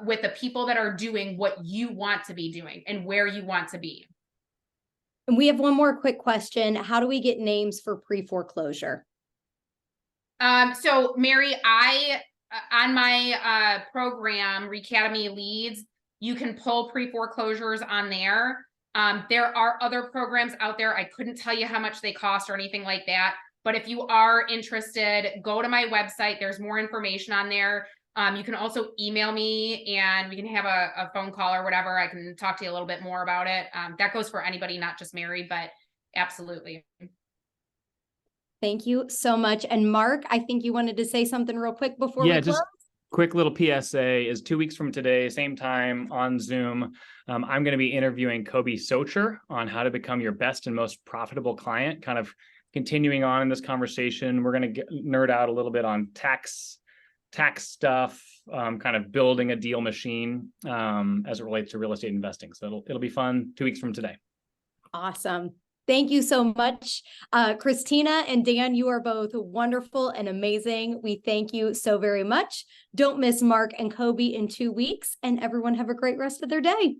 with the people that are doing what you want to be doing and where you want to be. And we have one more quick question. How do we get names for pre-foreclosure? So Mary, on my program, Recademy Leads, you can pull pre-foreclosures on there. There are other programs out there. I couldn't tell you how much they cost or anything like that. But if you are interested, go to my website. There's more information on there. You can also email me, and we can have a phone call or whatever. I can talk to you a little bit more about it. That goes for anybody, not just Mary, but absolutely. Thank you so much. And Mark, I think you wanted to say something real quick before we close. Just quick little PSA is 2 weeks from today, same time on Zoom. I'm going to be interviewing Kobe Socher on how to become your best and most profitable client, kind of continuing on in this conversation. We're going to nerd out a little bit on tax stuff, kind of building a deal machine as it relates to real estate investing. So it'll be fun 2 weeks from today. Awesome. Thank you so much. Christina and Dan, you are both wonderful and amazing. We thank you so very much. Don't miss Mark and Kobe in 2 weeks, and everyone have a great rest of their day.